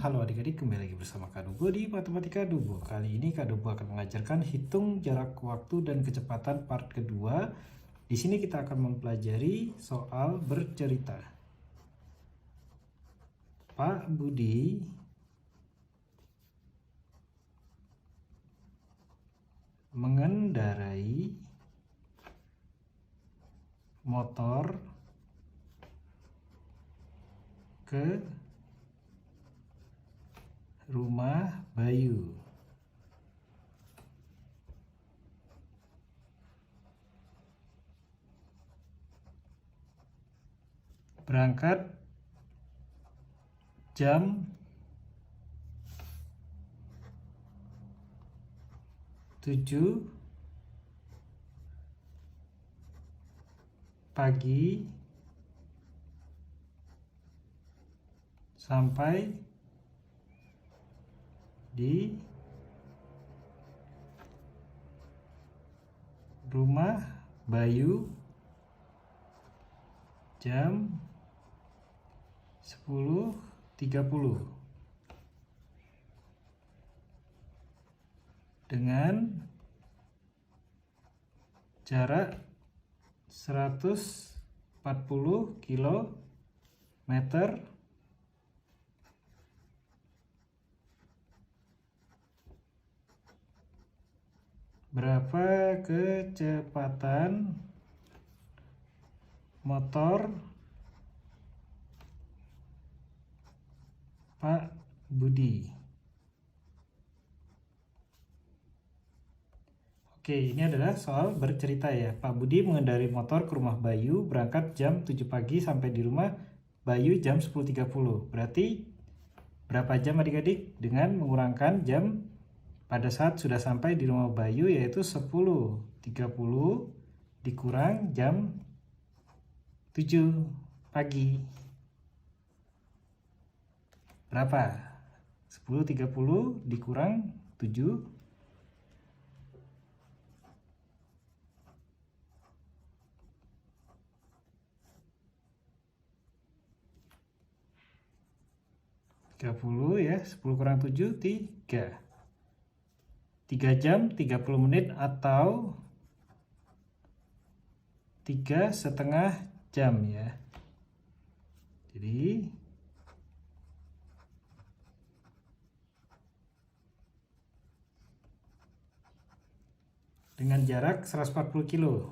halo adik-adik, kembali lagi bersama Kak Dubo di Matematika Dubo. Kali ini Kak Dubo akan mengajarkan hitung jarak waktu dan kecepatan part kedua. Di sini kita akan mempelajari soal bercerita. Pak Budi mengendarai motor ke rumah Bayu. Berangkat jam 7 pagi sampai di rumah Bayu jam 10.30 dengan jarak 140 km. Berapa kecepatan motor Pak Budi? Oke, ini adalah soal bercerita ya. Pak Budi mengendarai motor ke rumah Bayu, berangkat jam 7 pagi sampai di rumah Bayu jam 10.30. Berarti berapa jam adik-adik? Dengan mengurangkan jam pada saat sudah sampai di rumah Bayu, yaitu 10.30 dikurang jam 7 pagi. Berapa? 10.30 dikurang 7. Ya, 10 kurang 7, 3. 3 jam 30 menit atau 3,5 jam ya. Jadi dengan jarak 140 kilo,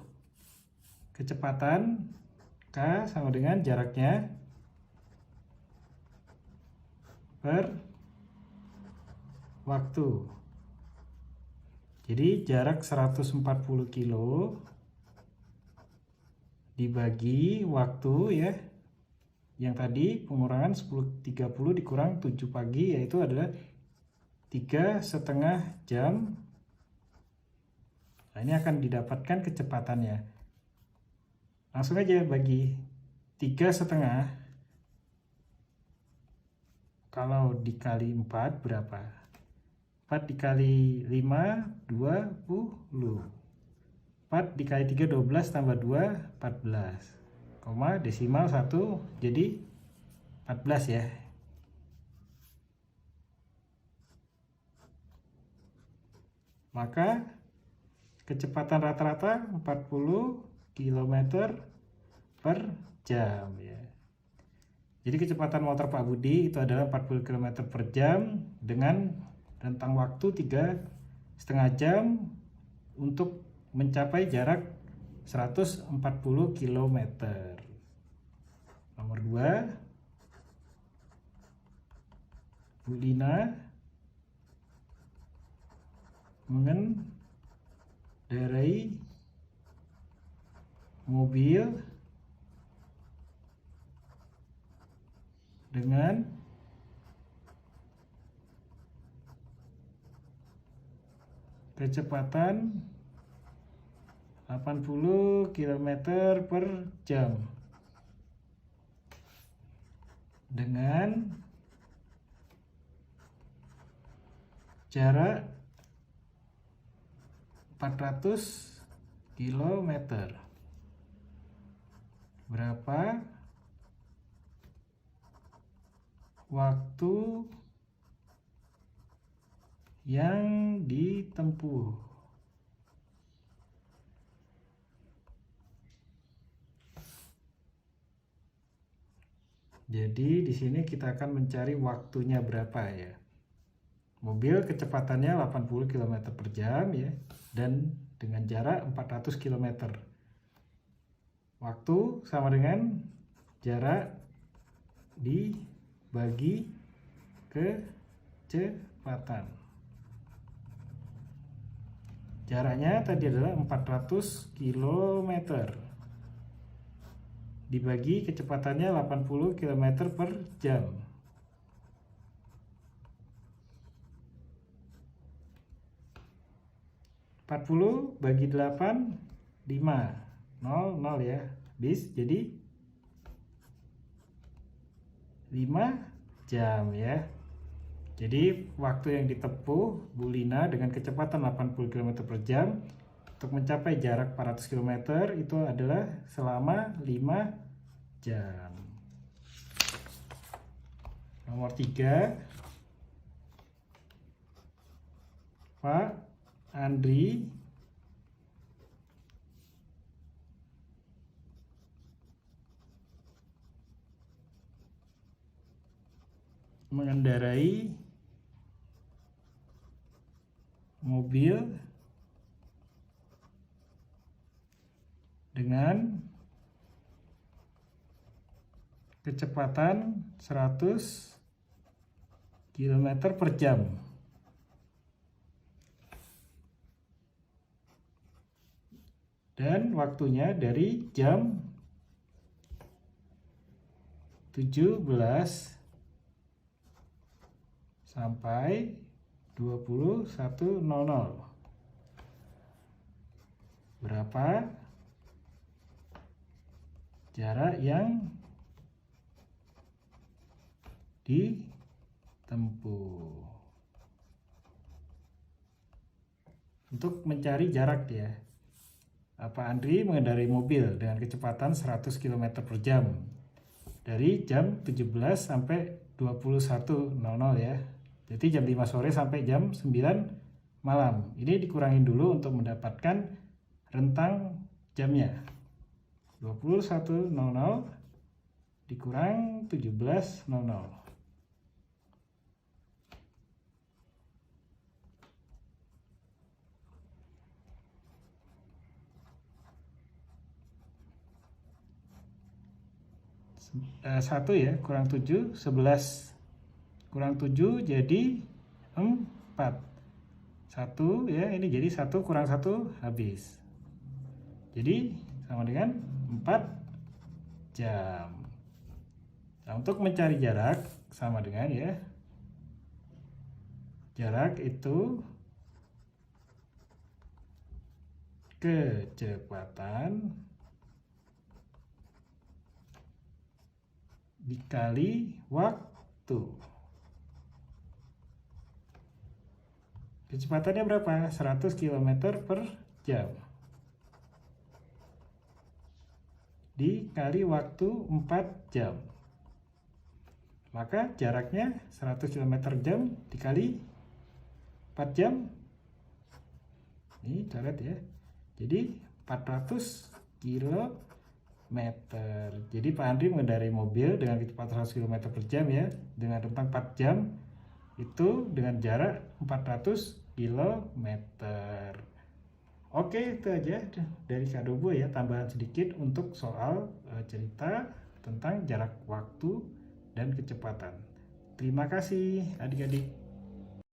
kecepatan K sama dengan jaraknya per waktu. Jadi jarak 140 kilo dibagi waktu ya. Yang tadi pengurangan 10.30 dikurang 7 pagi, yaitu adalah 3,5 jam. Nah, ini akan didapatkan kecepatannya. Langsung aja bagi 3,5. Kalau dikali 4 berapa? 4 dikali 5, 20. 4 dikali 3, 12, tambah 2, 14. Koma, desimal 1, jadi 14 ya. Maka kecepatan rata-rata 40 km per jam ya. Jadi kecepatan motor Pak Budi itu adalah 40 km per jam dengan rentang waktu 3,5 jam untuk mencapai jarak 140 km. Nomor 2, Bu Lina mengendarai mobil dengan kecepatan 80 km per jam dengan jarak 400 km. Berapa waktu yang ditempuh. Jadi di sini kita akan mencari waktunya berapa ya. Mobil kecepatannya 80 km per jam ya, dan dengan jarak 400 km. Waktu sama dengan jarak dibagi kecepatan. Jaraknya tadi adalah 400 km. Dibagi kecepatannya 80 km per jam. 40 bagi 8, 5. 0 ya. Habis jadi 5 jam ya. Jadi waktu yang ditempuh Bu Lina dengan kecepatan 80 km per jam untuk mencapai jarak 400 km itu adalah selama 5 jam. Nomor 3, Pak Andri mengendarai mobil dengan kecepatan 100 km per jam. Dan waktunya dari jam 17 sampai 21.00. Berapa jarak yang ditempuh? Untuk mencari jarak ya, Pak Andri mengendarai mobil dengan kecepatan 100 km per jam dari jam 17 sampai 21.00 ya. Jadi jam 5 sore sampai jam 9 malam. Ini dikurangin dulu untuk mendapatkan rentang jamnya. 21.00 dikurang 17.00. Satu ya, kurang 7, 11 kurang 7 jadi 4. 1 ya, ini jadi 1 kurang 1 habis. Jadi sama dengan 4 jam. Nah, untuk mencari jarak sama dengan ya, jarak itu kecepatan dikali waktu. Kecepatannya berapa? 100 km per jam dikali waktu 4 jam. Maka jaraknya 100 km per jam dikali 4 jam. Ini coret ya. Jadi 400 km. Jadi Pak Andri mengendarai mobil dengan kecepatan 100 km per jam ya, dengan rentang 4 jam itu dengan jarak 400 km. Oke, itu aja dari Kak Dobo ya, tambahan sedikit untuk soal cerita tentang jarak waktu dan kecepatan. Terima kasih adik-adik.